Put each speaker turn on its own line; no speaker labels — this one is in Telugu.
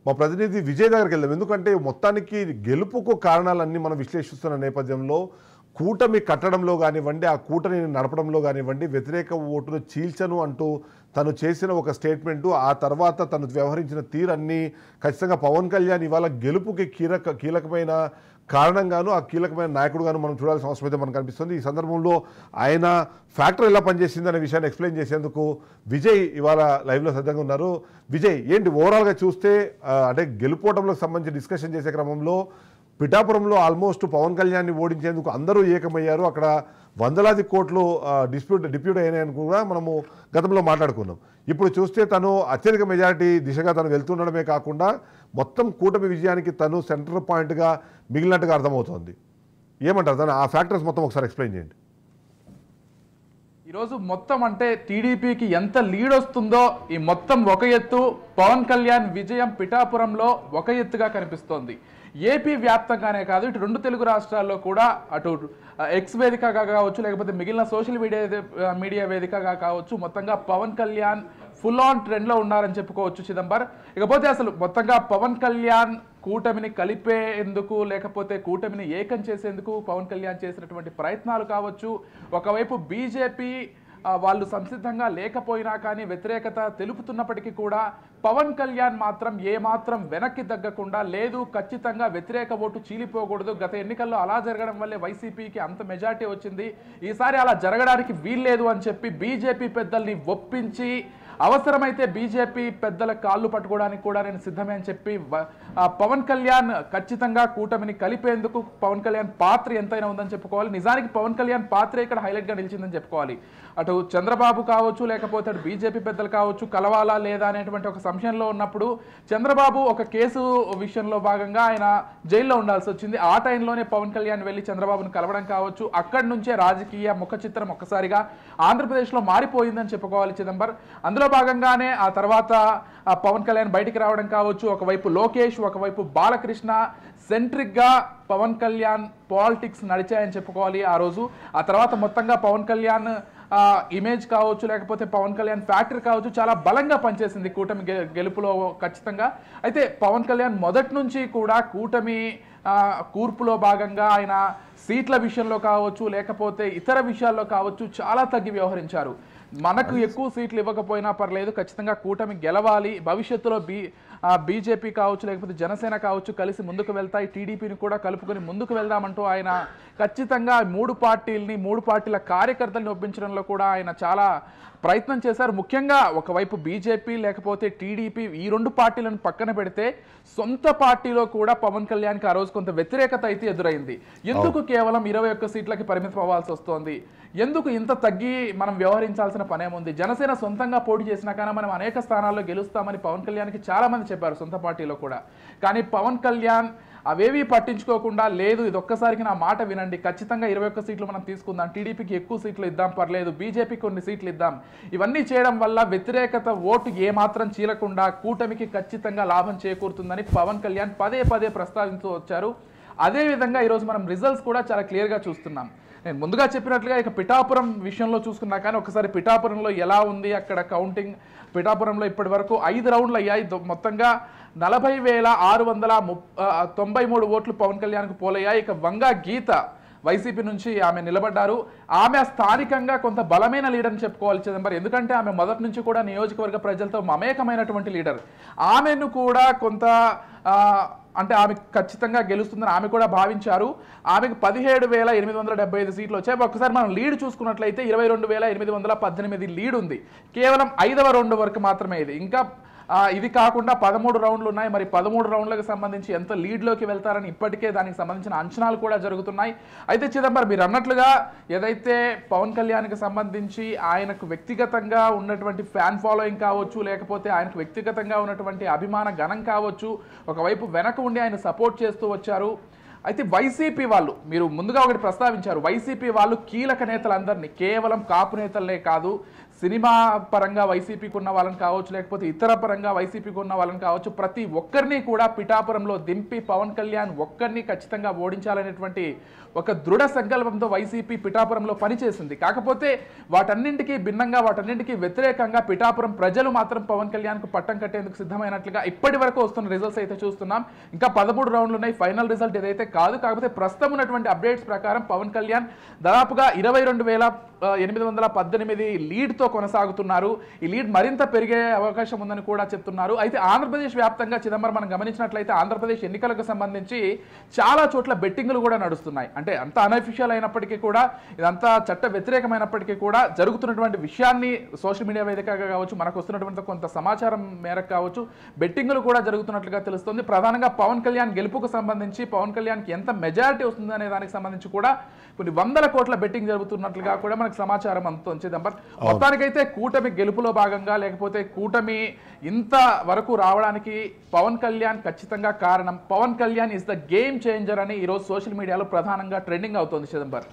మా ప్రతినిధి విజయ్ దగ్గరికి వెళ్దాం. ఎందుకంటే మొత్తానికి గెలుపుకు కారణాలన్నీ మనం విశ్లేషిస్తున్న నేపథ్యంలో కూటమి కట్టడంలో కానివ్వండి, ఆ కూటమిని నడపడంలో కానివ్వండి, వ్యతిరేక ఓటును చీల్చను అంటూ తను చేసిన ఒక స్టేట్మెంటు, ఆ తర్వాత తను వ్యవహరించిన తీరన్నీ ఖచ్చితంగా పవన్ కళ్యాణ్ ఇవాళ గెలుపుకి కీలకమైన కారణంగాను, ఆ కీలకమైన నాయకుడుగాను మనం చూడాల్సిన అవసరం అయితే మనకు కనిపిస్తుంది. ఈ సందర్భంలో ఆయన ఫ్యాక్టర్ ఎలా పనిచేసింది అనే విషయాన్ని ఎక్స్ప్లెయిన్ చేసేందుకు విజయ్ ఇవాళ లైవ్లో సిద్ధంగా ఉన్నారు. విజయ్, ఏంటి ఓవరాల్గా చూస్తే అంటే గెలుపోవడంలో సంబంధించి డిస్కషన్ చేసే క్రమంలో పిఠాపురంలో ఆల్మోస్ట్ పవన్ కళ్యాణ్ని ఓడించేందుకు అందరూ ఏకమయ్యారు. అక్కడ వందలాది కోట్లు డిప్యూట్ అయినాయని కూడా మనము గతంలో మాట్లాడుకున్నాం. ఇప్పుడు చూస్తే తను అత్యధిక మెజారిటీ దిశగా తను వెళ్తుండడమే కాకుండా మొత్తం కూటమి విజయానికి తను సెంటర్ పాయింట్గా మిగిలినట్టుగా అర్థమవుతోంది. ఏమంటారు తను ఆ ఫ్యాక్టర్స్ మొత్తం ఒకసారి ఎక్స్ప్లెయిన్ చేయండి.
ఈరోజు మొత్తం అంటే టీడీపీకి ఎంత లీడ్ వస్తుందో ఈ మొత్తం ఒక ఎత్తు, పవన్ కళ్యాణ్ విజయం పిఠాపురంలో ఒక ఎత్తుగా కనిపిస్తోంది. ఏపీ వ్యాప్తంగానే కాదు, ఇటు రెండు తెలుగు రాష్ట్రాల్లో కూడా అటు ఎక్స్ వేదికగా కావచ్చు, లేకపోతే మిగిలిన సోషల్ మీడియా వేదికగా కావచ్చు, మొత్తంగా పవన్ కళ్యాణ్ ఫుల్ ఆన్ ట్రెండ్లో ఉన్నారని చెప్పుకోవచ్చు చిదంబర్. ఇకపోతే అసలు మొత్తంగా పవన్ కళ్యాణ్ కూటమిని కలిపేందుకు లేకపోతే కూటమిని ఏకం చేసేందుకు పవన్ కళ్యాణ్ చేసినటువంటి ప్రయత్నాలు కావచ్చు, ఒకవైపు బీజేపీ వాళ్ళు సంసిద్ధంగా లేకపోయినా కానీ వ్యతిరేకత తెలుపుతున్నప్పటికీ కూడా పవన్ కళ్యాణ్ మాత్రం ఏమాత్రం వెనక్కి తగ్గకుండా లేదు, ఖచ్చితంగా వ్యతిరేక ఓటు చీలిపోకూడదు, గత ఎన్నికల్లో అలా జరగడం వల్లే వైసీపీకి అంత మెజార్టీ వచ్చింది, ఈసారి అలా జరగడానికి వీల్లేదు అని చెప్పి బీజేపీ పెద్దల్ని ఒప్పించి అవసరమైతే బీజేపీ పెద్దల కాళ్ళు పట్టుకోవడానికి కూడా నేను సిద్ధమే అని చెప్పి పవన్ కళ్యాణ్ ఖచ్చితంగా కూటమిని కలిపేందుకు పవన్ కళ్యాణ్ పాత్ర ఎంతైనా ఉందని చెప్పుకోవాలి. నిజానికి పవన్ కళ్యాణ్ పాత్ర ఇక్కడ హైలైట్గా నిలిచిందని చెప్పుకోవాలి. అటు చంద్రబాబు కావచ్చు, లేకపోతే అటు బీజేపీ పెద్దలు కావచ్చు, కలవాలా లేదా అనేటువంటి ఒక సంశయంలో ఉన్నప్పుడు చంద్రబాబు ఒక కేసు విషయంలో భాగంగా ఆయన జైల్లో ఉండాల్సి వచ్చింది. ఆ టైంలోనే పవన్ కళ్యాణ్ వెళ్ళి చంద్రబాబును కలవడం కావచ్చు, అక్కడి నుంచే రాజకీయ ముఖ చిత్రం ఒక్కసారిగా ఆంధ్రప్రదేశ్లో మారిపోయిందని చెప్పుకోవాలి చిదంబర్. అందులో భాగంగానే ఆ తర్వాత పవన్ కళ్యాణ్ బయటికి రావడం కావచ్చు, ఒకవైపు లోకేష్, ఒకవైపు బాలకృష్ణ సెంట్రిక్గా పవన్ కళ్యాణ్ పాలిటిక్స్ నడిచాయని చెప్పుకోవాలి ఆ రోజు. ఆ తర్వాత మొత్తంగా పవన్ కళ్యాణ్ ఇమేజ్ కావచ్చు, లేకపోతే పవన్ కళ్యాణ్ ఫ్యాక్టరీ కావచ్చు, చాలా బలంగా పనిచేసింది కూటమి గెలుపులో ఖచ్చితంగా. అయితే పవన్ కళ్యాణ్ మొదటి నుంచి కూడా కూటమి కూర్పులో భాగంగా ఆయన సీట్ల విషయంలో కావచ్చు, లేకపోతే ఇతర విషయాల్లో కావచ్చు చాలా తగ్గి వ్యవహరించారు. మనకు ఎక్కువ సీట్లు ఇవ్వకపోయినా పర్లేదు, ఖచ్చితంగా కూటమి గెలవాలి, భవిష్యత్తులో బీజేపీ కావచ్చు, లేకపోతే జనసేన కావచ్చు కలిసి ముందుకు వెళ్తాయి, టీడీపీని కూడా కలుపుకొని ముందుకు వెళ్దామంటూ ఆయన ఖచ్చితంగా మూడు పార్టీల కార్యకర్తల్ని ఒప్పించడంలో కూడా ఆయన చాలా ప్రయత్నం చేశారు. ముఖ్యంగా ఒకవైపు బీజేపీ లేకపోతే టీడీపీ ఈ రెండు పార్టీలను పక్కన పెడితే సొంత పార్టీలో కూడా పవన్ కళ్యాణ్కి ఆ రోజు కొంత వ్యతిరేకత అయితే ఎదురైంది. ఎందుకు కేవలం 21 సీట్లకి పరిమితం అవ్వాల్సి వస్తోంది, ఎందుకు ఇంత తగ్గి మనం వ్యవహరించాల్సిన పనేముంది, జనసేన సొంతంగా పోటీ చేసినా కానీ మనం అనేక స్థానాల్లో గెలుస్తామని పవన్ కళ్యాణ్కి చాలా మంది చెప్పారు సొంత పార్టీలో కూడా. కానీ పవన్ కళ్యాణ్ అవేవి పట్టించుకోకుండా లేదు, ఇది ఒక్కసారికి నా మాట వినండి, ఖచ్చితంగా 21 సీట్లు మనం తీసుకుందాం, టీడీపీకి ఎక్కువ సీట్లు ఇద్దాం పర్లేదు, బీజేపీకి కొన్ని సీట్లు ఇద్దాం, ఇవన్నీ చేయడం వల్ల వ్యతిరేకత ఓటు ఏమాత్రం చీలకుండా కూటమికి ఖచ్చితంగా లాభం చేకూరుతుందని పవన్ కళ్యాణ్ పదే పదే ప్రస్తావిస్తూ వచ్చారు. అదేవిధంగా ఈరోజు మనం రిజల్ట్స్ కూడా చాలా క్లియర్గా చూస్తున్నాం. నేను ముందుగా చెప్పినట్లుగా ఇక పిఠాపురం విషయంలో చూసుకున్నా కానీ ఒకసారి పిఠాపురంలో ఎలా ఉంది అక్కడ కౌంటింగ్. పిఠాపురంలో ఇప్పటి వరకు 5 రౌండ్లు అయ్యాయి. మొత్తంగా 40,693 ఓట్లు పవన్ కళ్యాణ్కు పోలయ్యాయి. ఇక వంగా గీత వైసీపీ నుంచి ఆమె నిలబడ్డారు. ఆమె స్థానికంగా కొంత బలమైన లీడర్ అని చెప్పుకోవాలి చిదంబరం, ఎందుకంటే ఆమె మొదటి నుంచి కూడా నియోజకవర్గ ప్రజలతో మమేకమైనటువంటి లీడర్. ఆమెను కూడా కొంత అంటే ఆమె ఖచ్చితంగా గెలుస్తుందని ఆమె కూడా భావించారు. ఆమెకు 17,875 సీట్లు వచ్చాయి. ఒకసారి మనం లీడ్ చూసుకున్నట్లయితే 22,818 లీడ్ ఉంది. కేవలం 5వ రౌండ్ వరకు మాత్రమే ఇది. ఇంకా ఇది కాకుండా 13 రౌండ్లు ఉన్నాయి. మరి 13 రౌండ్లకు సంబంధించి ఎంత లీడ్లోకి వెళ్తారని ఇప్పటికే దానికి సంబంధించిన అంచనాలు కూడా జరుగుతున్నాయి. అయితే చిదంబరం మీరు అన్నట్లుగా ఏదైతే పవన్ కళ్యాణ్కి సంబంధించి ఆయనకు వ్యక్తిగతంగా ఉన్నటువంటి ఫ్యాన్ ఫాలోయింగ్ కావచ్చు, లేకపోతే ఆయనకు వ్యక్తిగతంగా ఉన్నటువంటి అభిమాన గణం కావచ్చు, ఒకవైపు వెనక ఉండి ఆయన సపోర్ట్ చేస్తూ వచ్చారు. అయితే వైసీపీ వాళ్ళు మీరు ముందుగా ఒకటి ప్రస్తావించారు, వైసీపీ వాళ్ళు కీలక నేతలందరినీ కేవలం కాపు నేతలనే కాదు సినిమా పరంగా వైసీపీకి ఉన్న వాళ్ళని కావచ్చు, లేకపోతే ఇతర పరంగా వైసీపీకి ఉన్న వాళ్ళని కావచ్చు, ప్రతి ఒక్కరిని కూడా పిఠాపురంలో దింపి పవన్ కళ్యాణ్ ఒక్కరిని ఖచ్చితంగా ఓడించాలనేటువంటి ఒక దృఢ సంకల్పంతో వైసీపీ పిఠాపురంలో పనిచేసింది. కాకపోతే వాటన్నింటికీ భిన్నంగా, వాటన్నింటికీ వ్యతిరేకంగా పిఠాపురం ప్రజలు మాత్రం పవన్ కళ్యాణ్కు పట్టం కట్టేందుకు సిద్ధమైనట్లుగా ఇప్పటి వరకు వస్తున్న రిజల్ట్స్ అయితే చూస్తున్నాం. ఇంకా 13 రౌండ్లు ఉన్నాయి, ఫైనల్ రిజల్ట్ ఏదైతే కాదు. కాకపోతే ప్రస్తుతం ఉన్నటువంటి అప్డేట్స్ ప్రకారం పవన్ కళ్యాణ్ దాదాపుగా 22,818 లీడ్తో కొనసాగుతున్నారు. ఈ లీడ్ మరింత పెరిగే అవకాశం ఉందని కూడా చెప్తున్నారు. అయితే ఆంధ్రప్రదేశ్ వ్యాప్తంగా చిదంబరం మనం గమనించినట్లయితే ఆంధ్రప్రదేశ్ ఎన్నికలకు సంబంధించి చాలా చోట్ల బెట్టింగ్లు కూడా నడుస్తున్నాయి. అంటే అంత అనఫిషియల్ అయినప్పటికీ కూడా, ఇదంతా చట్ట వ్యతిరేకమైనప్పటికీ కూడా జరుగుతున్నటువంటి విషయాన్ని సోషల్ మీడియా వేదికగా కావచ్చు, మనకు వస్తున్నటువంటి కొంత సమాచారం మేరకు కావచ్చు, బెట్టింగ్లు కూడా జరుగుతున్నట్లుగా తెలుస్తుంది. ప్రధానంగా పవన్ కళ్యాణ్ గెలుపుకు సంబంధించి, పవన్ కళ్యాణ్కి ఎంత మెజారిటీ వస్తుంది అనే దానికి సంబంధించి కూడా కొన్ని వందల కోట్ల బెట్టింగ్ జరుగుతున్నట్లుగా కూడా మనకు సమాచారం అందుతుంది. చిదంబరం మొత్తానికైతే కూటమి గెలుపులో భాగంగా, లేకపోతే కూటమి ఇంత వరకు రావడానికి పవన్ కళ్యాణ్ ఖచ్చితంగా కారణం. Pawan Kalyan is the game changer అని ఈరోజు సోషల్ మీడియాలో ప్రధానంగా ట్రెండింగ్ అవుతుంది చిదంబరం.